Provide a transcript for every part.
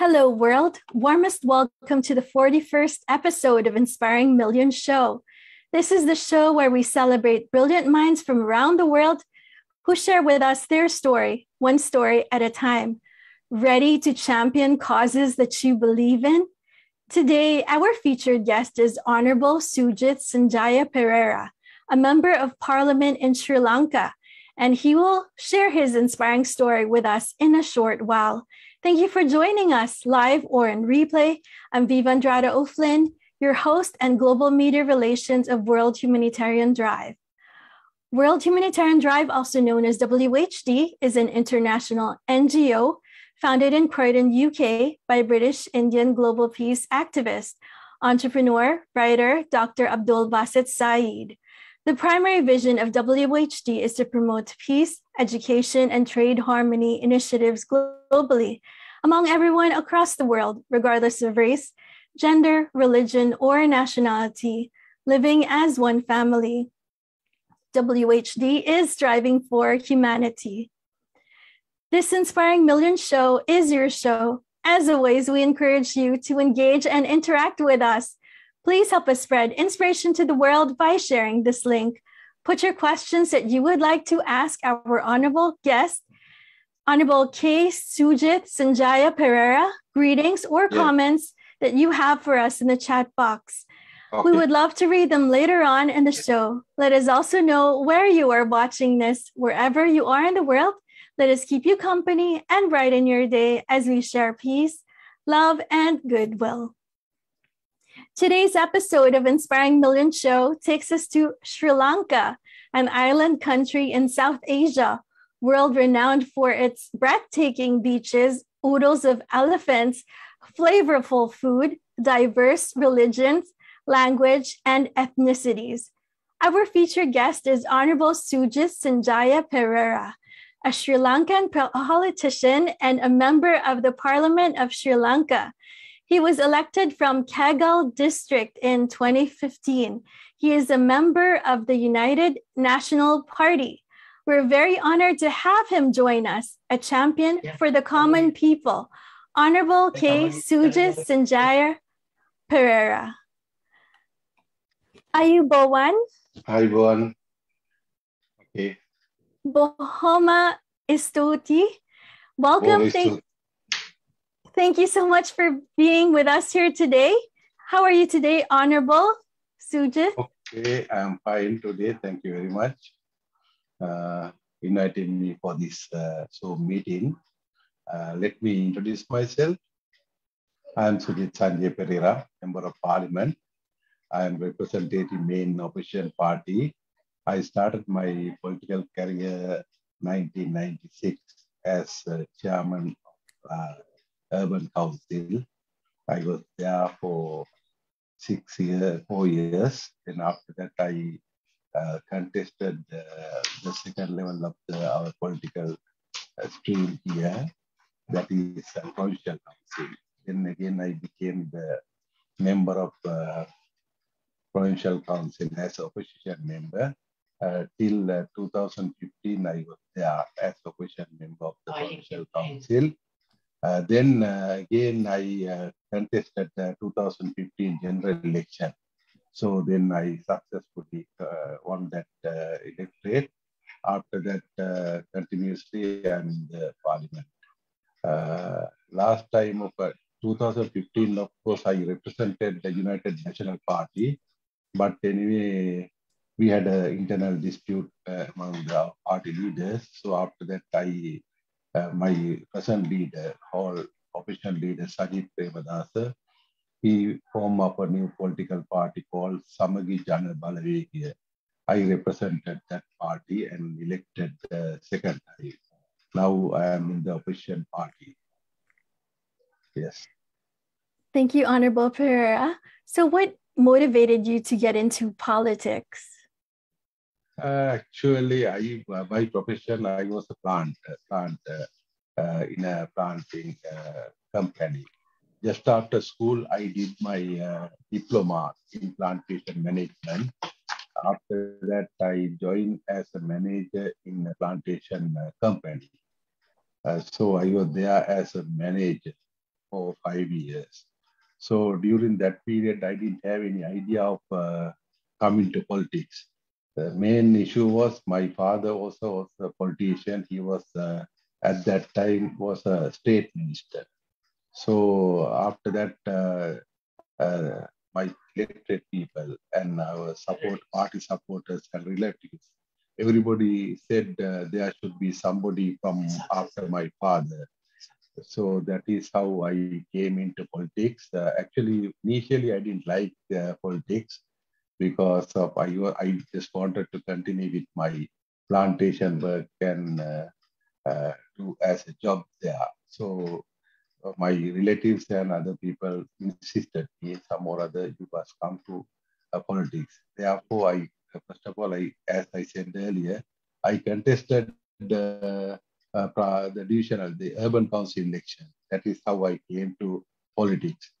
Hello, world. Warmest welcome to the 41st episode of Inspiring Millions Show. This is the show where we celebrate brilliant minds from around the world who share with us their story, one story at a time. Ready to champion causes that you believe in? Today, our featured guest is Honorable Sujith Sanjaya Perera, a member of Parliament in Sri Lanka, and he will share his inspiring story with us in a short while. Thank you for joining us live or in replay. I'm Viva Andrada O'Flynn, your host and Global Media Relations of World Humanitarian Drive. World Humanitarian Drive, also known as WHD, is an international NGO founded in Croydon, UK by British Indian global peace activist, entrepreneur, writer, Dr. Abdul Basit Saeed. The primary vision of WHD is to promote peace, education, and trade harmony initiatives globally among everyone across the world, regardless of race, gender, religion, or nationality, living as one family. WHD is striving for humanity. This Inspiring Millions show is your show. As always, we encourage you to engage and interact with us. Please help us spread inspiration to the world by sharing this link. Put your questions that you would like to ask our honorable guest, Honorable K. Sujith Sanjaya Perera, greetings or comments that you have for us in the chat box. Okay. We would love to read them later on in the show. Let us also know where you are watching this, wherever you are in the world. Let us keep you company and brighten your day as we share peace, love, and goodwill. Today's episode of Inspiring Millions Show takes us to Sri Lanka, an island country in South Asia, world-renowned for its breathtaking beaches, oodles of elephants, flavorful food, diverse religions, language, and ethnicities. Our featured guest is Honorable Sujith Sanjaya Perera, a Sri Lankan politician and a member of the Parliament of Sri Lanka. He was elected from Kegalle District in 2015. He is a member of the United National Party. We're very honored to have him join us, a champion for the common people. Honorable K. Sujith Sanjaya Perera. Ayubowan. Ayubowan. Okay. Bohoma Istuti. Welcome. Thank you so much for being with us here today. How are you today, Honorable Sujith? Okay, I'm fine today. Thank you very much. Inviting me for this show meeting. Let me introduce myself. I'm Sujith Sanjaya Perera, Member of Parliament. I am representing the main opposition party. I started my political career in 1996 as chairman of Urban Council. I was there for 4 years. And after that, I contested the second level of our political stream here, that is Provincial Council. Then again, I became the member of Provincial Council as opposition member. Till 2015, I was there as opposition member of the Provincial Council. Then again, I contested the 2015 general election. So then I successfully won that electorate. After that, continuously I'm in the Parliament. Last time of 2015, of course, I represented the United National Party. But anyway, we had an internal dispute among the party leaders. So after that, my present leader, or opposition leader, Sajid Premadasa, he formed up a new political party called Samagi Jana Balavegiya. I represented that party and elected the second time. Now I am in the opposition party. Yes. Thank you, Honorable Perera. So what motivated you to get into politics? Actually, by profession, I was a plant in a planting company. Just after school, I did my diploma in plantation management. After that, I joined as a manager in a plantation company. So I was there as a manager. for 5 years. So during that period, I didn't have any idea of coming to politics. The main issue was my father also was a politician. He was at that time was a state minister. So after that, my elected people and our party supporters and relatives, everybody said there should be somebody from after my father. So that is how I came into politics. Actually, initially I didn't like politics because of I just wanted to continue with my plantation work and do as a job there. So my relatives and other people insisted me some or other you must come to politics. Therefore, first of all, as I said earlier, I contested the divisional, the urban council election. That is how I came to politics.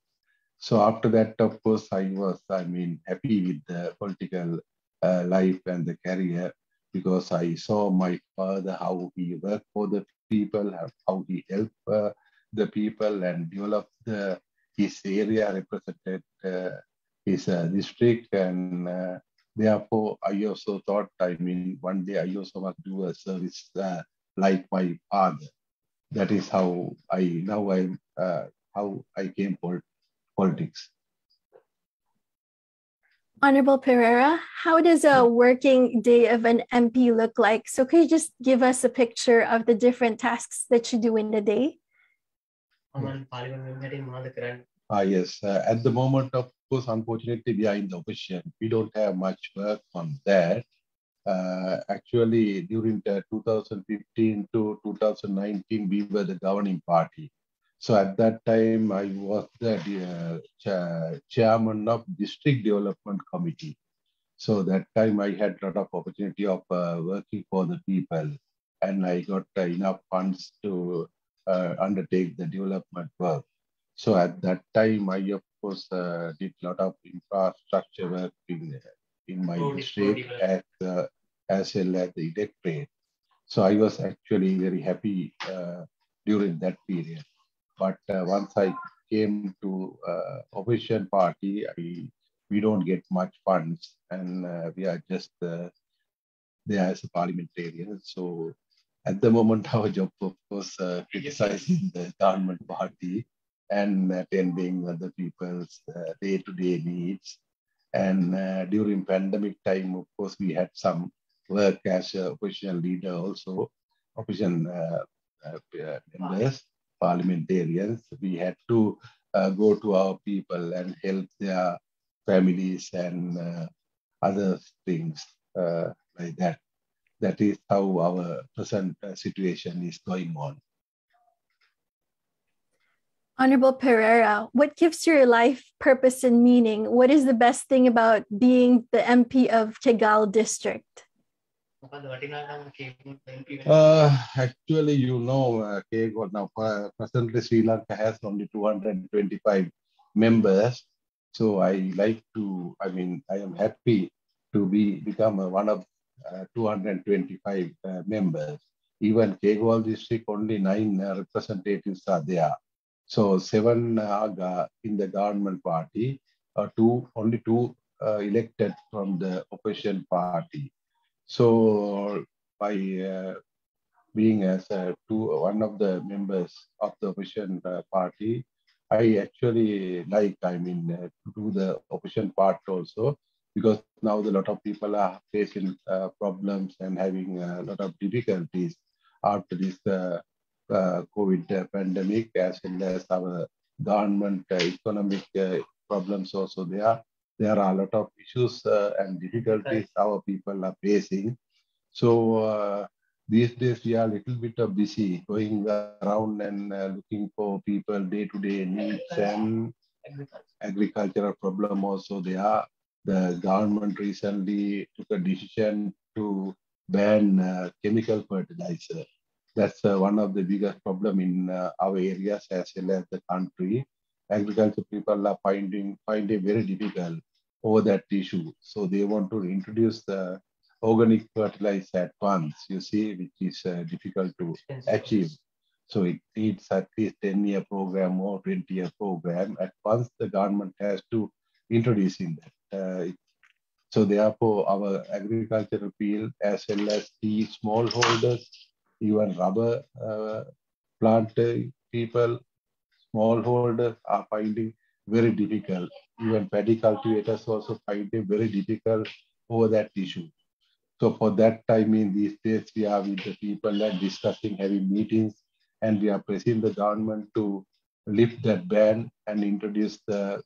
So after that, of course, happy with the political life and the career because I saw my father, how he worked for the people, how he helped the people and developed his area, represented his district. And therefore, I also thought, one day I also must do a service like my father. That is how I came for politics. Honorable Perera, how does a working day of an MP look like? So could you just give us a picture of the different tasks that you do in the day? Yes. At the moment, of course, unfortunately, we are in the opposition. We don't have much work on that. Actually, during 2015 to 2019, we were the governing party. So at that time, I was the chairman of District Development Committee. So that time I had a lot of opportunity of working for the people, and I got enough funds to undertake the development work. So at that time, I of course did a lot of infrastructure work in my district as well as the electorate. So I was actually very happy during that period. But once I came to opposition party, we don't get much funds, and we are just there as a parliamentarian. So at the moment, our job, of course, criticizing the government party and attending other people's day-to-day needs. And during pandemic time, of course, we had some work as a opposition leader also, opposition members, parliamentarians. We had to go to our people and help their families and other things like that. That is how our present situation is going on. Honorable Perera, what gives your life purpose and meaning? What is the best thing about being the MP of Kegalle District? Actually, now presently Sri Lanka has only 225 members. So I am happy to become one of 225 members. Even Kegalle District, only 9 representatives are there. So 7 are in the government party, only 2 elected from the opposition party. So by being as one of the members of the opposition party, I actually to do the opposition part also, because now a lot of people are facing problems and having a lot of difficulties after this COVID pandemic, as well as our government economic problems also there. There are a lot of issues and difficulties our people are facing. So these days we are a little bit busy going around and looking for people day-to-day needs and agricultural problem also there. The government recently took a decision to ban chemical fertilizer. That's one of the biggest problem in our areas as well as the country. Agriculture people are finding it very difficult over that issue. So they want to introduce the organic fertilizer at once, you see, which is difficult to achieve. So it needs at least 10-year program or 20-year program. At once, the government has to introduce in that. So therefore, our agricultural field, as well as the smallholders, even rubber plant people, smallholders are finding very difficult. Even paddy cultivators also find it very difficult over that issue. So for that time, in these days, we are with the people and discussing, having meetings, and we are pressing the government to lift that ban and introduce the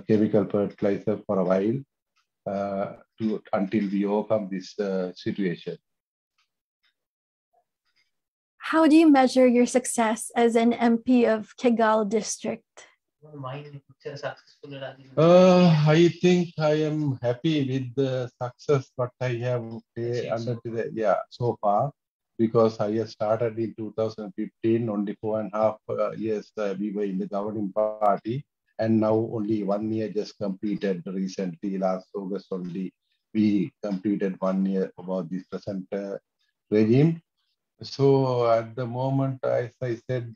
chemical fertilizer for a while until we overcome this situation. How do you measure your success as an MP of Kegalle District? I think I am happy with the success what I have so far, because I have started in 2015, only 4.5 years we were in the governing party, and now only 1 year just completed recently, last August only we completed 1 year about this present regime. So at the moment, as I said,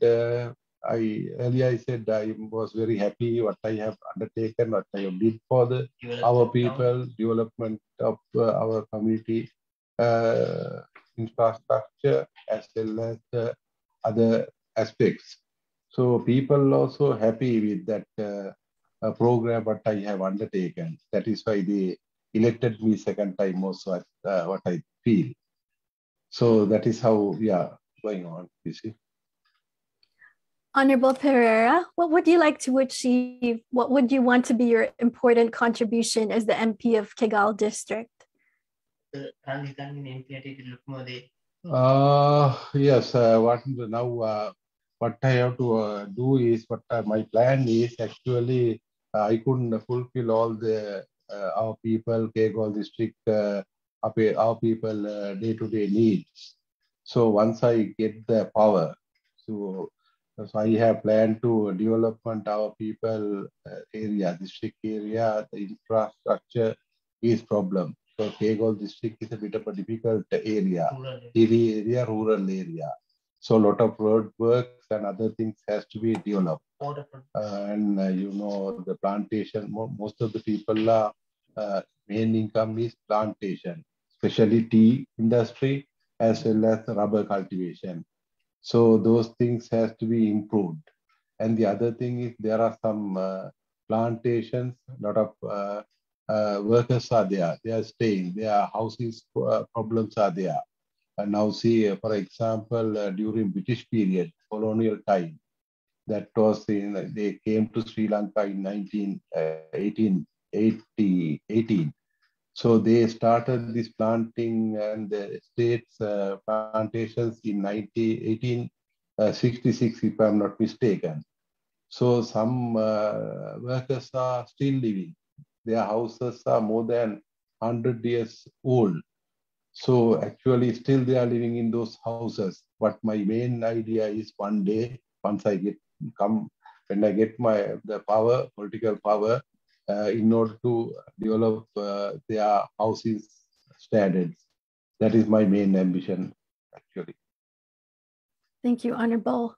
I said I was very happy what I have undertaken, what I have did for our people, development of our community infrastructure, as well as other aspects. So people also happy with that program what I have undertaken. That is why they elected me second time also, what I feel. So that is how we are going on, you see. Honorable Perera, what would you like to achieve? What would you want to be your important contribution as the MP of Kegalle District? Yes, what I have to do is, my plan is actually, I couldn't fulfill all the our people, Kegalle District, our people day-to-day needs. So once I get the power, so I have planned to development our people area, district area, the infrastructure is problem. So Kegalle district is a bit of a difficult area, rural area. So a lot of road works and other things has to be developed. The plantation, most of the people are main income is plantation, especially tea industry as well as rubber cultivation. So those things has to be improved. And the other thing is there are some plantations, a lot of workers are there. They are staying. Their houses problems are there. And now see, for example, during British period, colonial time, that was they came to Sri Lanka in 1818. So they started this planting and the estates plantations in 1866, if I'm not mistaken. So some workers are still living. Their houses are more than 100 years old. So actually still they are living in those houses. But my main idea is one day, once I get when I get the power, political power, in order to develop their housing standards. That is my main ambition, actually. Thank you, Honorable.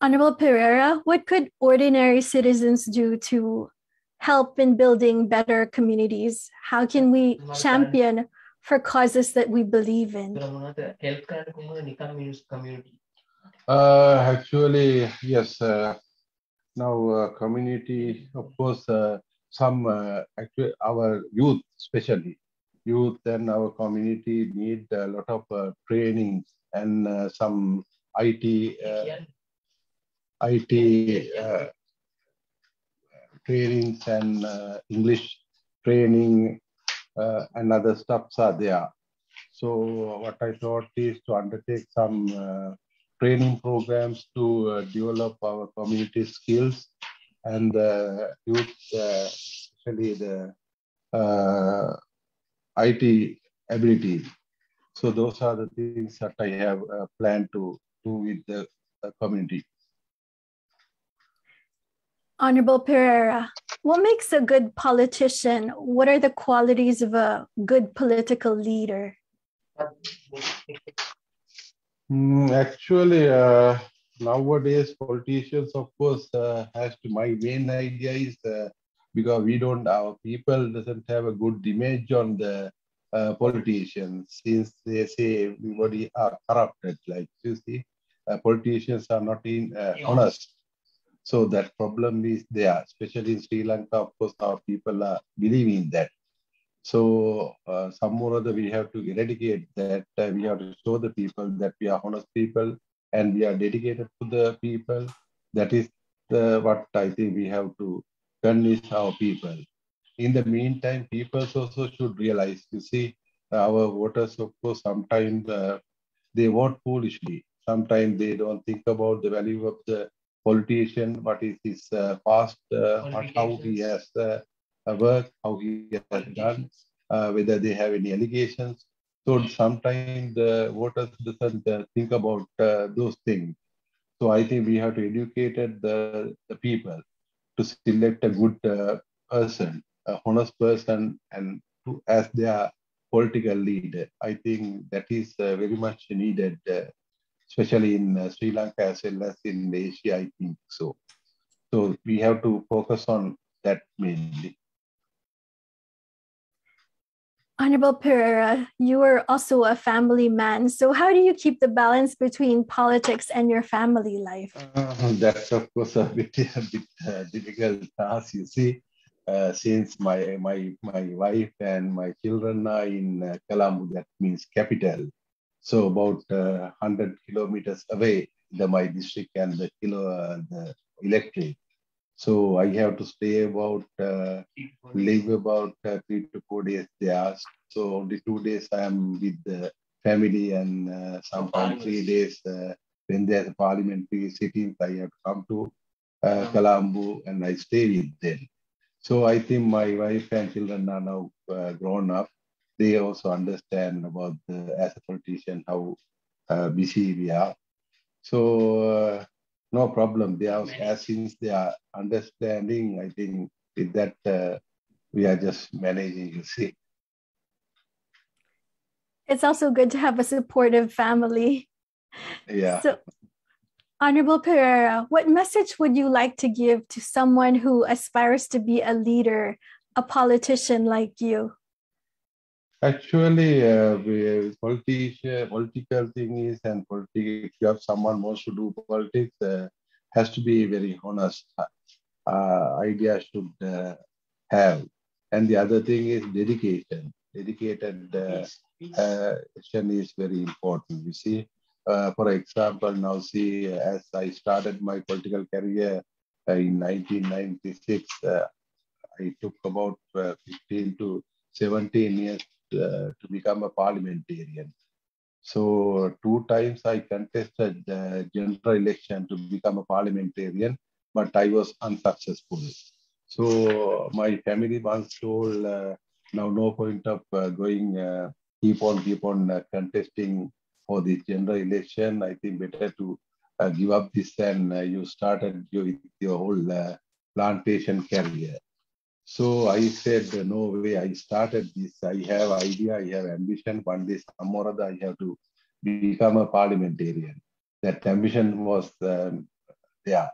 Honorable Perera, what could ordinary citizens do to help in building better communities? How can we champion for causes that we believe in? Actually, yes. Now, community, of course, actually our youth, especially youth and our community need a lot of trainings and some IT trainings and English training and other stuffs are there. So what I thought is to undertake some training programs to develop our community skills and the youth, especially the IT abilities. So those are the things that I have planned to do with the community. Honorable Perera, what makes a good politician? What are the qualities of a good political leader? Actually, nowadays politicians, of course, has to. My main idea is because our people doesn't have a good image on the politicians, since they say everybody are corrupted. Like you see, politicians are not honest. So that problem is there, especially in Sri Lanka. Of course, our people are believing that. So some more other we have to eradicate that. We have to show the people that we are honest people and we are dedicated to the people. That is what I think we have to convince our people. In the meantime, people also should realize, you see, our voters, of course, sometimes they vote foolishly. Sometimes they don't think about the value of the politician, what is his past, how he has worked, how he has done, whether they have any allegations. So sometimes the voters doesn't think about those things. So I think we have to educate the people to select a good person, a honest person, and as their political leader. I think that is very much needed, especially in Sri Lanka as well as in Asia, I think so. So we have to focus on that mainly. Honorable Pereira, you are also a family man. So how do you keep the balance between politics and your family life? That's of course a bit difficult task. You see, since my wife and my children are in Colombo, that means capital. So about 100 kilometers away, my district and the electric. So I have to stay about, live about 3 to 4 days there. So only 2 days I am with the family, and sometimes 3 days when there's a parliamentary sittings, I have to come to Colombo and I stay with them. So I think my wife and children are now grown up. They also understand about as a politician how busy we are. So no problem. They are, as since they are understanding, I think with that we are just managing. You see. It's also good to have a supportive family. Yeah. So, Honorable Pereira, what message would you like to give to someone who aspires to be a leader, a politician like you? Actually, political thing is, and politics, if you have someone wants to do politics, has to be very honest. Idea should have. And the other thing is dedication. Dedicated action is very important. You see, for example, now see, as I started my political career in 1996, I took about 15 to 17 years to become a parliamentarian. So 2 times I contested the general election to become a parliamentarian, but I was unsuccessful. So my family once told, now no point of going, keep on contesting for the general election. I think better to give up this, and you started your whole plantation career. So I said, no way, I started this. I have idea, I have ambition. One day, some or other, I have to become a parliamentarian. That ambition was there.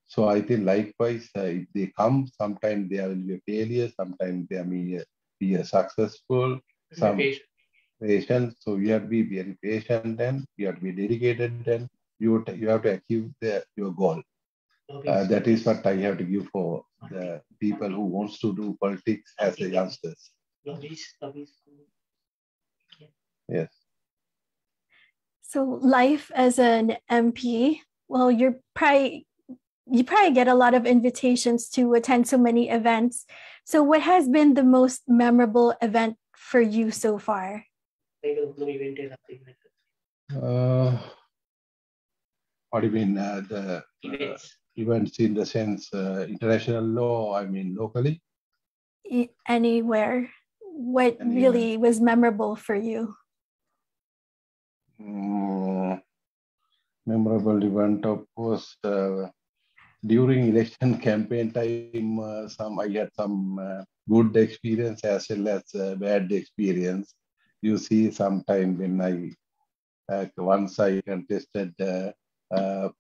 So I think likewise, if they come, sometimes there will be a failure, sometimes they may be a successful, some patient. So you have to be very patient, and you have to be dedicated, and you have to achieve your goal. That is what I have to give for the people who wants to do politics as a youngsters. Yes. So life as an MP, well, you probably get a lot of invitations to attend so many events. So what has been the most memorable event for you so far? What do you mean? The events in the sense international law, I mean locally? Anywhere. What really was memorable for you? Memorable event, of course, during election campaign time, I had some good experience as well as bad experience. You see, sometime when once I contested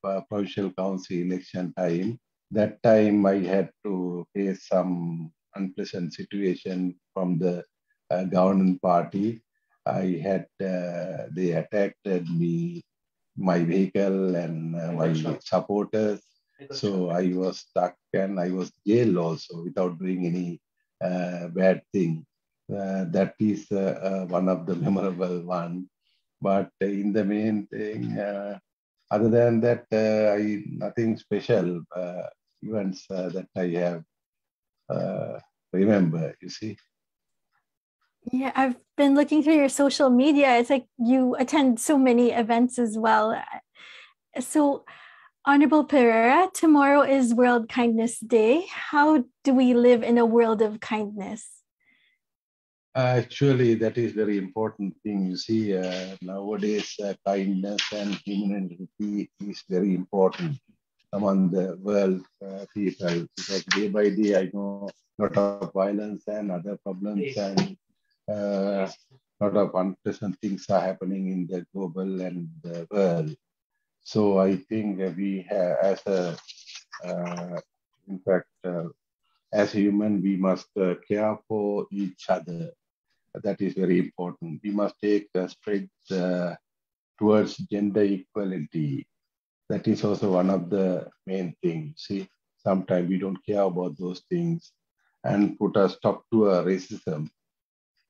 provincial council election time. That time I had to face some unpleasant situation from the government party. I had they attacked me, my vehicle and my supporters. So I was stuck and I was jailed also without doing any bad thing. That is one of the memorable one. But in the main thing, other than that, nothing special events that I have remember. You see. Yeah, I've been looking through your social media. It's like you attend so many events as well. So, Honorable Pereira, tomorrow is World Kindness Day. How do we live in a world of kindness? Actually, that is very important thing. You see, nowadays, kindness and humanity is very important among the world people because day by day I know a lot of violence and other problems and a lot of unpleasant things are happening in the global and the world. So I think we have, as a, in fact, as human, we must care for each other. That is very important. We must take a straight towards gender equality. That is also one of the main things. See, sometimes we don't care about those things and put a stop to racism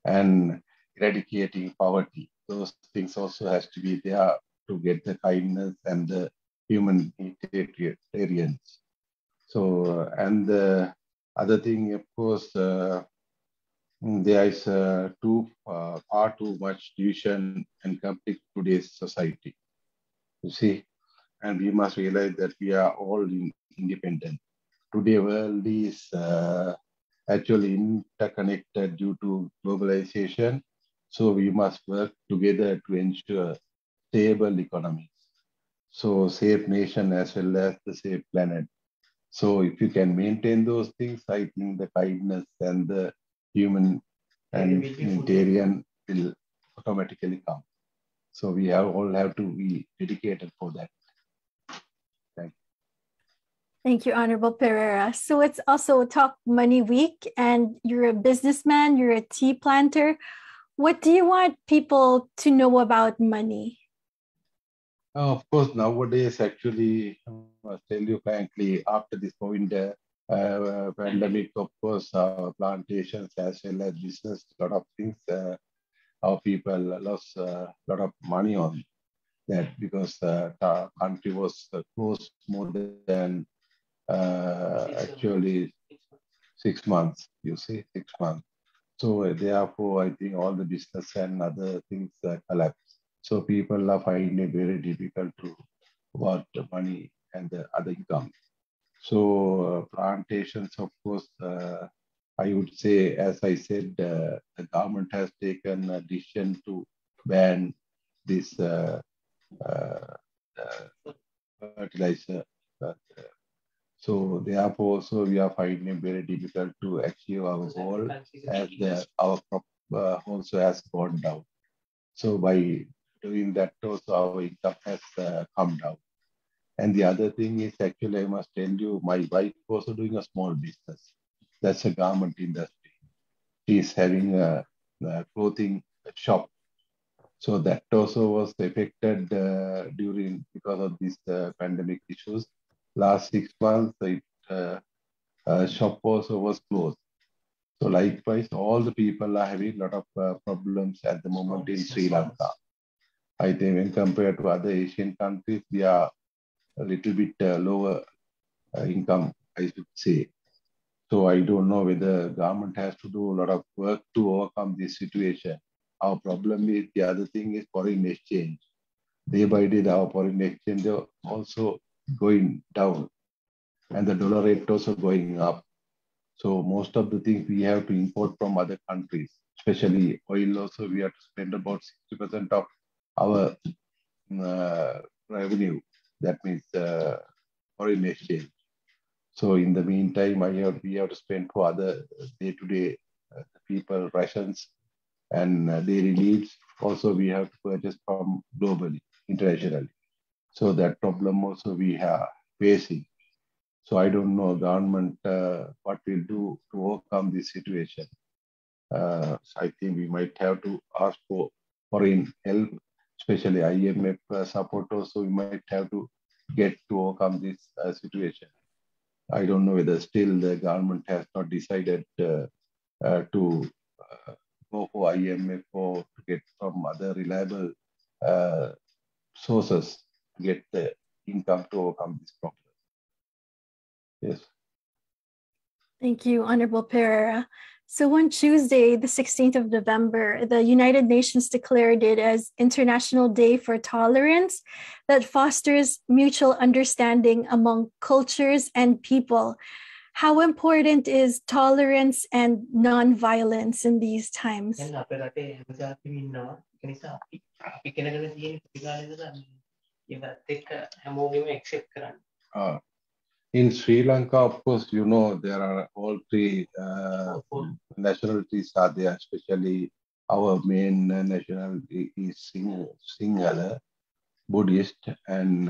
and eradicating poverty. Those things also has to be there to get the kindness and the humanitarians. So, and the other thing, of course, there is far too much division and conflict today's society. You see, and we must realize that we are all independent. Today, world is actually interconnected due to globalization. So we must work together to ensure stable economies. So safe nation as well as the safe planet. So if you can maintain those things, I think the kindness and the human and humanitarian will automatically come. So we all have to be dedicated for that. Thank you. Thank you, Honorable Pereira. So it's also Talk Money Week, and you're a businessman, you're a tea planter. What do you want people to know about money? Of course, nowadays, actually, I must tell you frankly, after this COVID pandemic, of course, plantations as well as business, a lot of things, our people lost a lot of money on that because the country was closed more than actually 6 months, you see, 6 months. So therefore, I think all the business and other things collapsed. So people are finding it very difficult to work the money and the other income. So plantations, of course, I would say, as I said, the government has taken a decision to ban this fertilizer. So therefore, also we are finding it very difficult to achieve our goal as our crop also has gone down. So by doing that, also our income has come down. And the other thing is actually, I must tell you, my wife also doing a small business. That's a garment industry. She's having a clothing shop. So that also was affected because of these pandemic issues. Last 6 months, shop also was closed. So likewise, all the people are having a lot of problems at the moment in Sri Lanka. I think when compared to other Asian countries, we are a little bit lower income, I should say. So I don't know whether government has to do a lot of work to overcome this situation. Our problem is the other thing is foreign exchange. Day by day, our foreign exchange are also going down, and the dollar rate also going up. So most of the things we have to import from other countries, especially oil. Also, we have to spend about 60% of our revenue. That means foreign exchange. So in the meantime, we have to spend for other day-to-day people rations and daily needs. Also, we have to purchase from globally, internationally. So that problem also we are facing. So I don't know government what will do to overcome this situation. So I think we might have to ask for foreign help, especially IMF support also. We might have to get to overcome this situation. I don't know whether still the government has not decided to go for IMF or to get from other reliable uh, sources to get the income to overcome this problem. Yes. Thank you, Honorable Pereira. So on Tuesday, the 16th of November, the United Nations declared it as International Day for Tolerance that fosters mutual understanding among cultures and people. How important is tolerance and non-violence in these times? In Sri Lanka, of course, you know, there are all three nationalities are there, especially our main nationality is Sinhala, Buddhist, and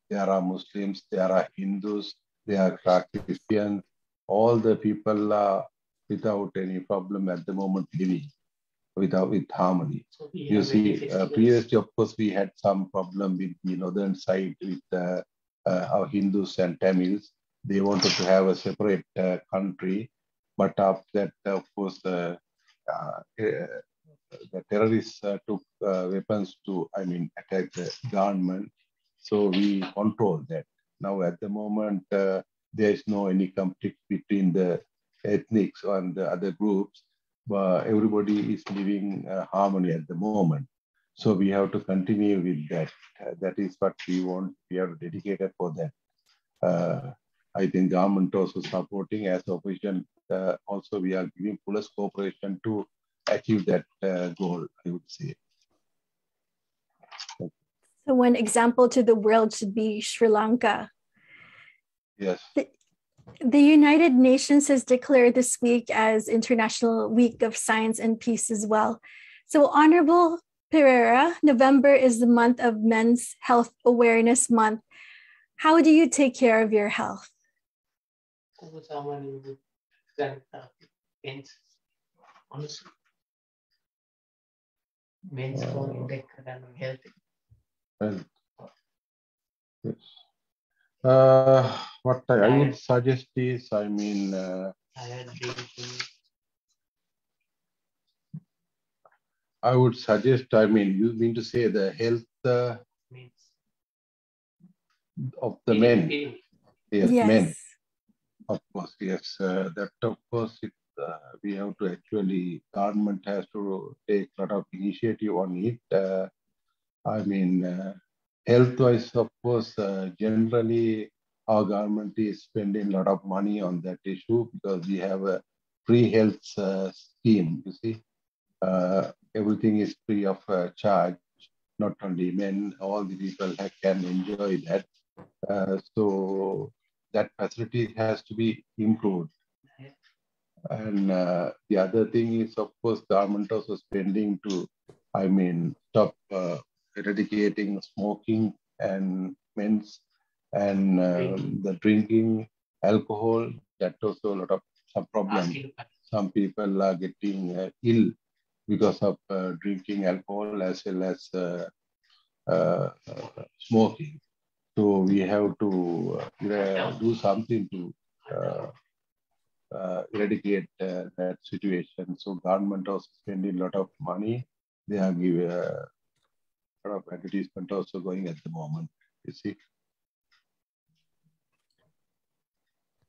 there are Muslims, there are Hindus, there are Christians. All the people are without any problem at the moment living with harmony. You see, previously, of course, we had some problem with the northern side with our Hindus and Tamils. They wanted to have a separate country, but after that, of course, the terrorists took weapons to, attack the government. So we control that. Now, at the moment, there is no any conflict between the ethnics and the other groups, but everybody is living harmony at the moment. So we have to continue with that. That is what we want. We are dedicated for that. I think government also supporting as opposition. Also, we are giving fullest cooperation to achieve that goal, I would say. So one example to the world should be Sri Lanka. Yes. The United Nations has declared this week as International Week of Science and Peace as well. So Honorable Perera, November is the month of Men's Health Awareness Month. How do you take care of your health? Men's health. Yes. What I would suggest is, I would suggest, you mean to say the health of the men? Yes, yes. Men. Of course, yes. That, of course, we have to actually, government has to take a lot of initiative on it. Health-wise, of course, generally, our government is spending a lot of money on that issue because we have a free health scheme, you see. Everything is free of charge. Not only men, all the people can enjoy that. So that facility has to be improved. And the other thing is, of course, government also spending to, stop eradicating smoking and men's and the drinking alcohol. That also a lot of some problem. Some people are getting ill because of drinking alcohol as well as smoking. So we have to do something to eradicate that situation. So government also spending a lot of money. They are giving a lot of advertisement also going at the moment, you see.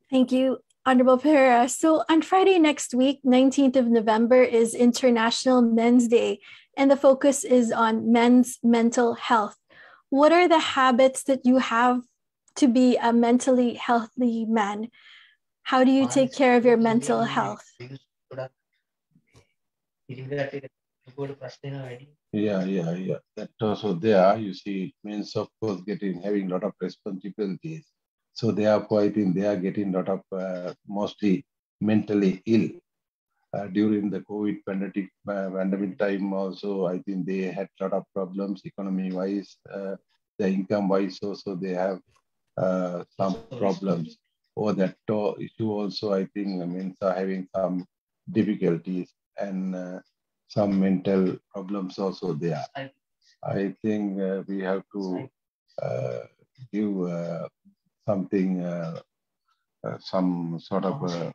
Thank you, Honorable Pereira. So on Friday next week, 19th of November, is International Men's Day, and the focus is on men's mental health. What are the habits that you have to be a mentally healthy man? How do you take care of your mental health? Yeah. That also there, you see, means of course having a lot of responsibilities. So therefore, I think they are getting a lot of mostly mentally ill. During the COVID pandemic time also, I think they had a lot of problems economy-wise. the income-wise also they have some problems. Or that issue also, I think, means are having some difficulties and some mental problems also there. I think we have to give something, some sort of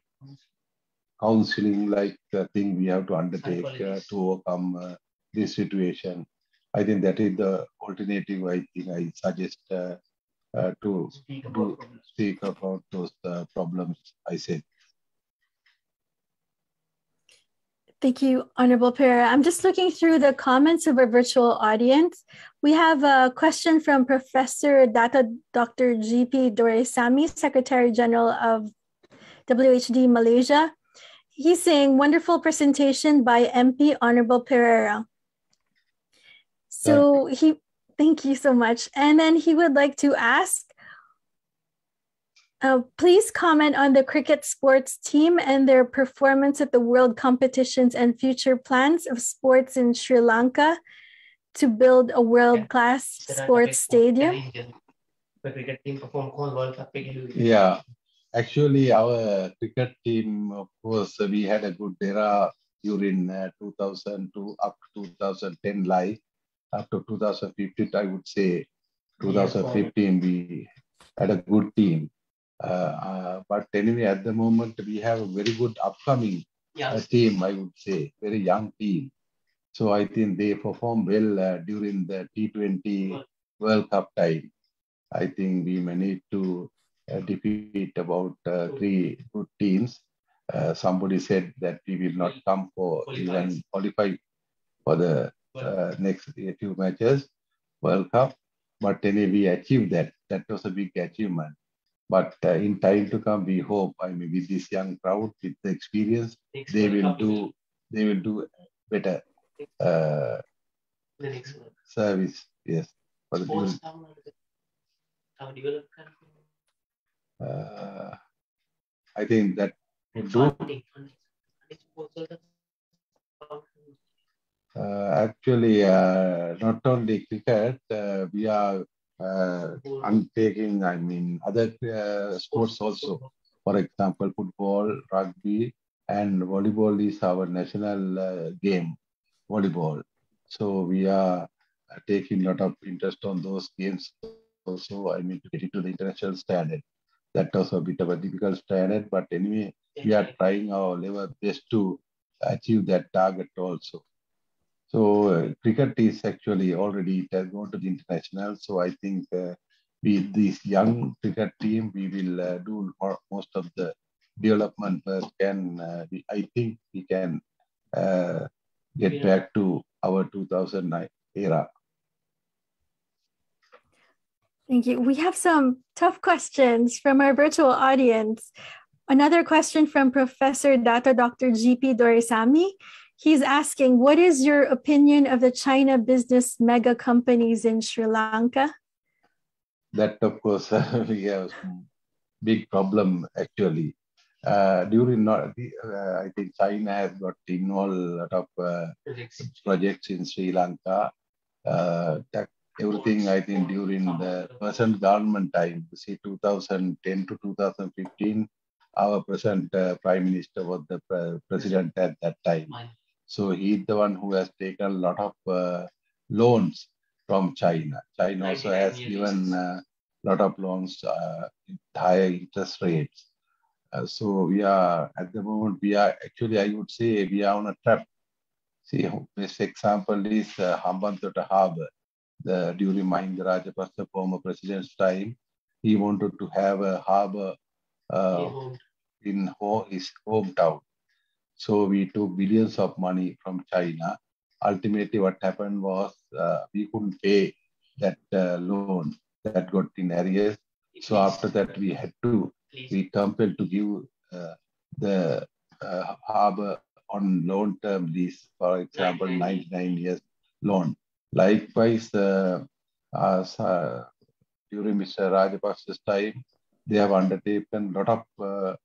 counseling like thing we have to undertake to overcome this situation. I think that is the alternative. I think I suggest to speak about those problems I said. Thank you, Honorable Perera. I'm just looking through the comments of our virtual audience. We have a question from Professor Dr. G.P. Doraisamy, Secretary General of WHD Malaysia. He's saying, wonderful presentation by MP Honorable Perera. So thank you so much. And then he would like to ask, please comment on the cricket sports team and their performance at the world competitions and future plans of sports in Sri Lanka to build a world-class sports stadium. The cricket team performed World Cup. Yeah, actually our cricket team, of course, we had a good era during 2002 up to 2010 live. After 2015, I would say 2015, we had a good team. But anyway, at the moment, we have a very good upcoming team, I would say, very young team. So I think they perform well during the T20 World Cup time. I think we managed to defeat about 3 good teams. Somebody said that we will not come for even qualify for the next few matches, World Cup. But anyway, we achieved that. That was a big achievement. But in time to come, we hope, I mean, with this young crowd, with the experience, they will do better service. Yes, for the I think that would do. Actually, not only cricket, we are undertaking, I mean, other sports also. For example, football, rugby, and volleyball is our national game, volleyball. So we are taking a lot of interest on those games also. I mean, to get it to the international standard. That was a bit of a difficult standard, but anyway, we are trying our level best to achieve that target also. So cricket is actually already, it has gone to the international. So I think with this young cricket team, we will do most of the development work and I think we can get back to our 2009 era. Thank you. We have some tough questions from our virtual audience. Another question from Professor Dr. G.P. Doraisamy. He's asking, what is your opinion of the China business mega companies in Sri Lanka? That, of course, we have big problem actually. I think China has got involved a lot of projects in Sri Lanka. Everything, I think, during the present government time, see 2010 to 2015, our present Prime Minister was the president at that time. So he's the one who has taken a lot of loans from China. China also has given a lot of loans with higher interest rates. So we are, at the moment, we are actually, I would say, we are on a trap. See, best example is Hambantota Harbour. During Mahinda Rajapaksa, former president's time, he wanted to have a harbour in his hometown. So we took billions of money from China. Ultimately, what happened was we couldn't pay that loan that got in arrears. So after that, we compelled to give the harbour on long-term lease, for example, 99 years loan. Likewise, during Mr. Rajapaksa's time, they have undertaken a lot of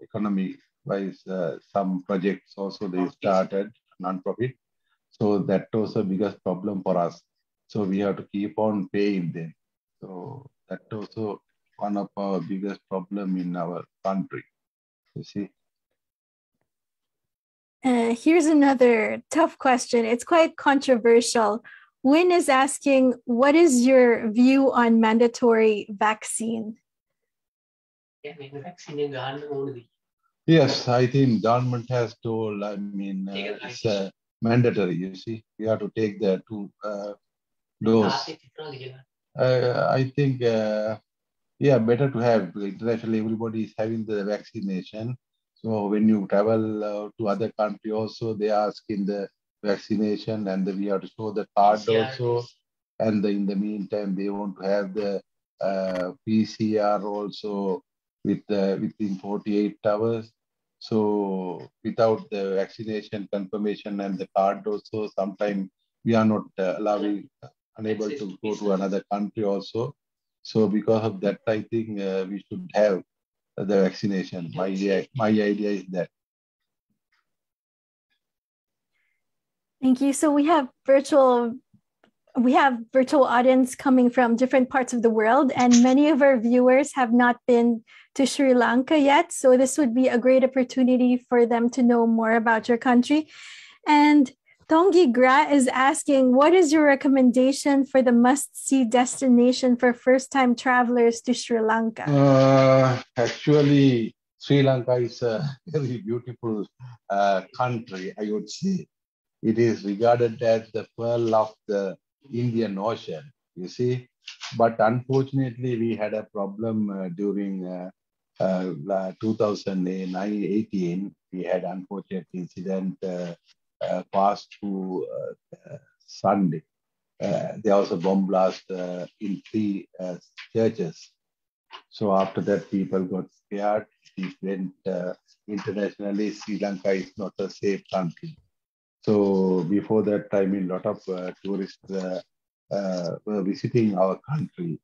economy-wise some projects also they started non-profit. So that was the biggest problem for us. So we have to keep on paying them. So that's also one of our biggest problem in our country, you see. Here's another tough question. It's quite controversial. Win is asking, what is your view on mandatory vaccine? Yes, I think government has told, it's mandatory, you see. We have to take the two dose. I think, better to have. Internationally, everybody is having the vaccination. So when you travel to other country also, they ask in the vaccination, and we have to show the card also. And in the meantime, they want to have the PCR also within 48 hours. So without the vaccination confirmation and the card also, sometimes we are not unable to go to another country also. So because of that, I think we should have the vaccination. My idea is that. Thank you. So we have virtual audience coming from different parts of the world, and many of our viewers have not been to Sri Lanka yet. So this would be a great opportunity for them to know more about your country. And Tongi Gra is asking, what is your recommendation for the must-see destination for first-time travelers to Sri Lanka? Actually, Sri Lanka is a very beautiful country, I would say. It is regarded as the pearl of the Indian Ocean, you see. But unfortunately, we had a problem during 2018. We had unfortunate incident passed through Sunday. There was a bomb blast in 3 churches. So after that, people got scared. It went internationally. Sri Lanka is not a safe country. So before that, a lot of tourists were visiting our country.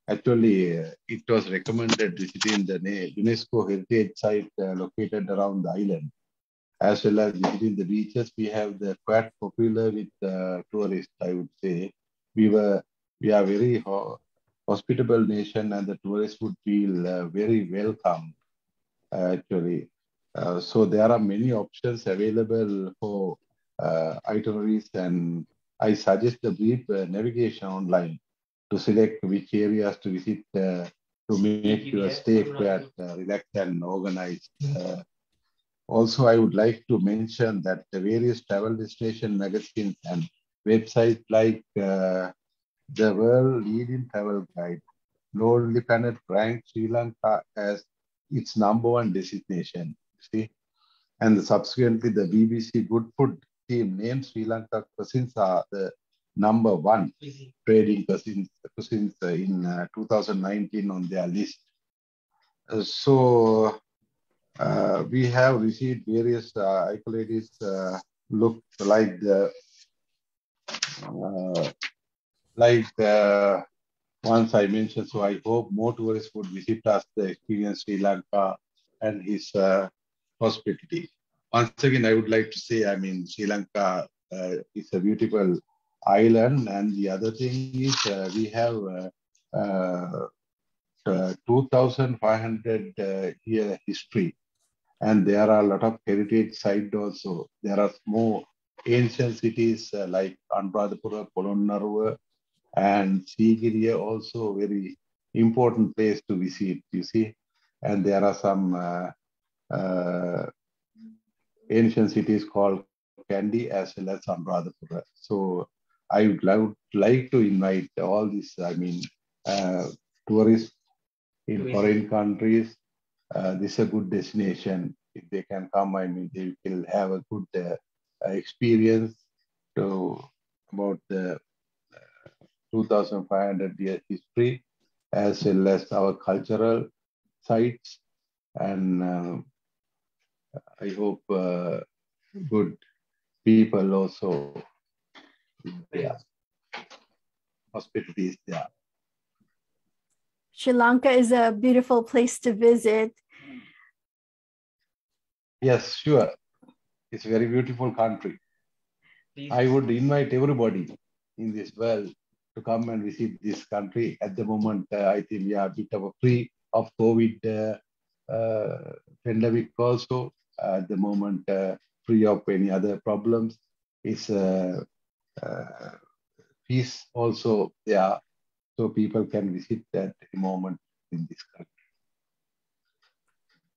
Actually, it was recommended visiting the UNESCO heritage site located around the island. As well as visiting the beaches, we have the quite popular with tourists, I would say. We are very hospitable nation, and the tourists would feel very welcome, actually. So there are many options available for itineraries, and I suggest the brief navigation online to select which areas to visit to make your stay quite relaxed and organized. Also, I would like to mention that the various travel destination magazines and websites like the world leading travel guide, Lonely Planet ranked Sri Lanka as its #1 destination. See, and subsequently the BBC Good Food team named Sri Lanka cuisines are the #1 trading cuisines in 2019 on their list. So we have received various accolades look like the ones I mentioned. So I hope more tourists would visit us to experience Sri Lanka and his hospitality. Once again, I would like to say, Sri Lanka is a beautiful island, and the other thing is we have 2,500 year history. And there are a lot of heritage sites also. There are more ancient cities like Anuradhapura, Polonnaruwa, and Sigiriya also very important place to visit, you see. And there are some ancient cities called Kandy as well as Anuradhapura. So I would like to invite all these, tourists in foreign countries. This is a good destination. If they can come, they will have a good experience about the 2,500 year history, as well as our cultural sites. And I hope good people also, yeah, hospitality is there. Sri Lanka is a beautiful place to visit. Yes, sure. It's a very beautiful country. I would invite everybody in this world to come and visit this country. At the moment, I think we are a bit of free of COVID pandemic also. At the moment, free of any other problems. Is peace also there, so people can visit at the moment in this country.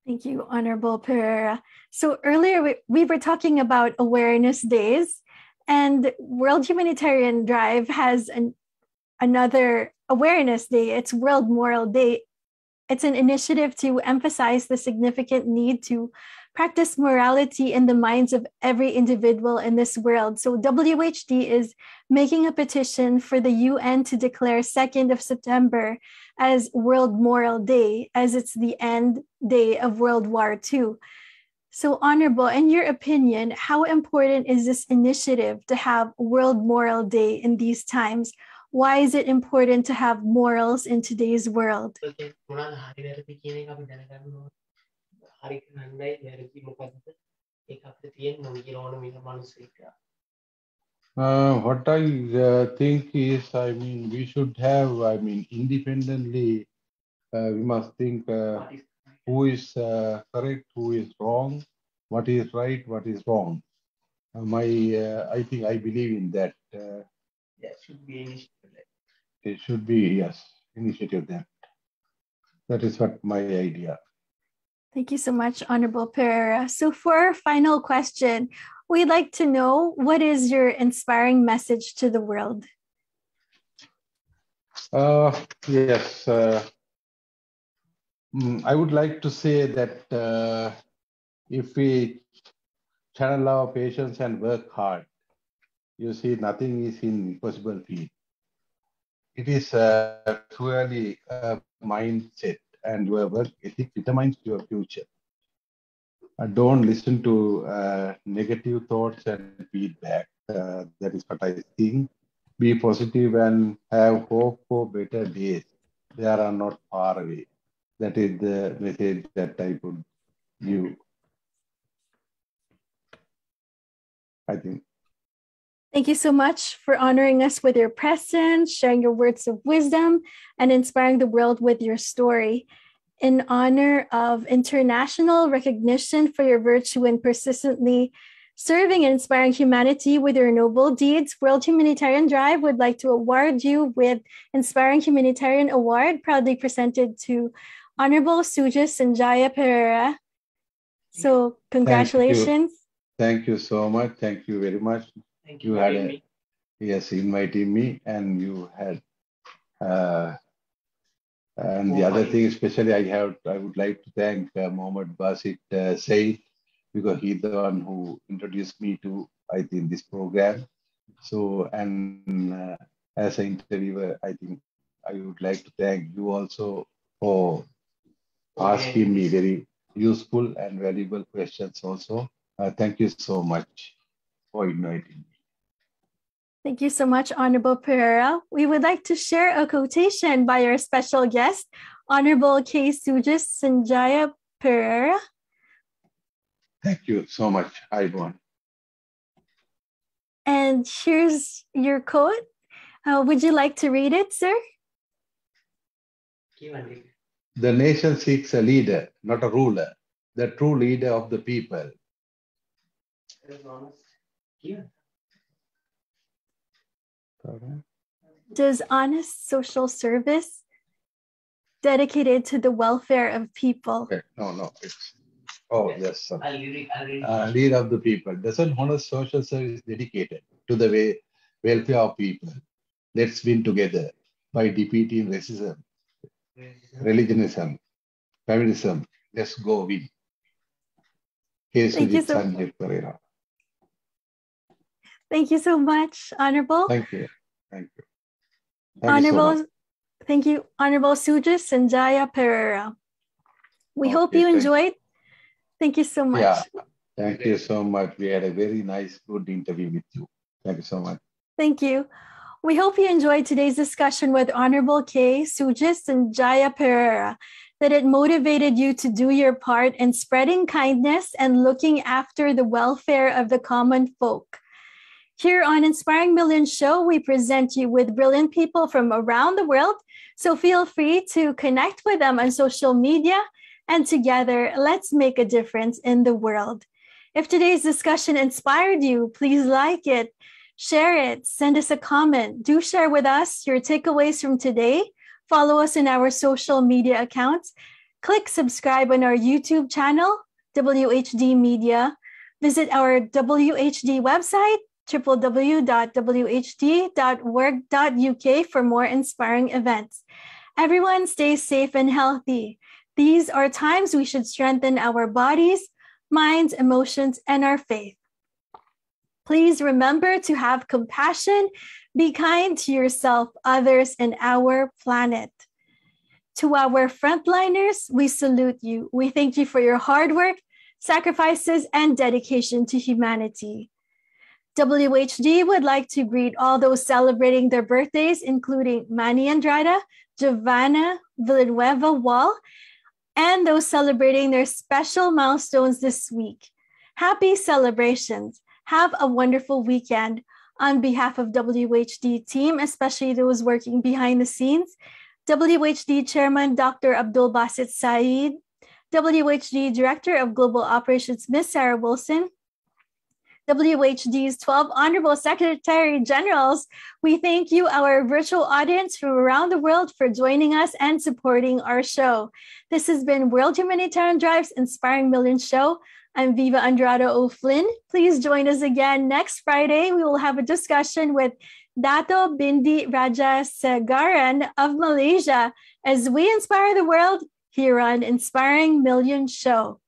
Thank you, Honorable Perera. So earlier we were talking about awareness days, and World Humanitarian Drive has another awareness day. It's World Moral Day. It's an initiative to emphasize the significant need to practice morality in the minds of every individual in this world. So WHD is making a petition for the UN to declare 2nd of September as World Moral Day, as it's the end day of World War II. So Honorable, in your opinion, how important is this initiative to have World Moral Day in these times? Why is it important to have morals in today's world? What I think is, we should have, independently, we must think who is correct, who is wrong, what is right, what is wrong. I think I believe in that. Should be initiative. It should be, yes, initiative then. That is what my idea. Thank you so much, Honorable Perera. So for our final question, we'd like to know, what is your inspiring message to the world? Yes. I would like to say that if we channel our patience and work hard, you see, nothing is impossible field. It is truly a mindset, and your work ethic determines your future. Don't listen to negative thoughts and feedback. That is what I think. Be positive and have hope for better days. They are not far away. That is the message that I could give, I think. Thank you so much for honoring us with your presence, sharing your words of wisdom, and inspiring the world with your story. In honor of international recognition for your virtue and persistently serving and inspiring humanity with your noble deeds, World Humanitarian Drive would like to award you with Inspiring Humanitarian Award, proudly presented to Honorable Sujith Sanjaya Perera. So congratulations. Thank you so much. Thank you very much. Thank you. Inviting me, and you had, and the other thing, especially, I would like to thank Mohammed Basit Said, because he's the one who introduced me to, I think, this program. So, and as an interviewer, I think I would like to thank you also for asking me very useful and valuable questions also. Thank you so much for inviting me. Thank you so much, Honorable Perera. We would like to share a quotation by our special guest, Honorable K. Sujith Sanjaya Perera. Thank you so much, Ivan. And here's your quote. Would you like to read it, sir? The nation seeks a leader, not a ruler, the true leader of the people. Does honest social service dedicated to the welfare of people? Okay. No. Yes. Leader of the people. Doesn't honest social service dedicated to the welfare of people? Let's win together by defeating racism, religionism, feminism. Let's go win. Thank you so Perera. Thank you so much, Honorable. Thank you. Honorable, thank you, Honorable Sujith Sanjaya Perera. We hope you enjoyed. Thank you so much. Yeah, thank you so much. We had a very nice, good interview with you. Thank you so much. Thank you. We hope you enjoyed today's discussion with Honorable K. Sujith Sanjaya Perera, that it motivated you to do your part in spreading kindness and looking after the welfare of the common folk. Here on Inspiring Millions Show, we present you with brilliant people from around the world. So feel free to connect with them on social media, and together, let's make a difference in the world. If today's discussion inspired you, please like it, share it, send us a comment. Do share with us your takeaways from today. Follow us in our social media accounts. Click subscribe on our YouTube channel, WHD Media. Visit our WHD website, www.whd.org.uk for more inspiring events. Everyone stay safe and healthy. These are times we should strengthen our bodies, minds, emotions, and our faith. Please remember to have compassion, be kind to yourself, others, and our planet. To our frontliners, we salute you. We thank you for your hard work, sacrifices, and dedication to humanity. WHD would like to greet all those celebrating their birthdays, including Manny Andrada, Giovanna Villanueva Wall, and those celebrating their special milestones this week. Happy celebrations. Have a wonderful weekend. On behalf of WHD team, especially those working behind the scenes, WHD Chairman Dr. Abdul Basit Saeed, WHD Director of Global Operations Ms. Sarah Wilson, WHD's 12 Honorable Secretary Generals, we thank you, our virtual audience from around the world, for joining us and supporting our show. This has been World Humanitarian Drive's Inspiring Millions Show. I'm Viva Andrada O'Flynn. Please join us again next Friday. We will have a discussion with Dato Bindi Raja Segaran of Malaysia as we inspire the world here on Inspiring Millions Show.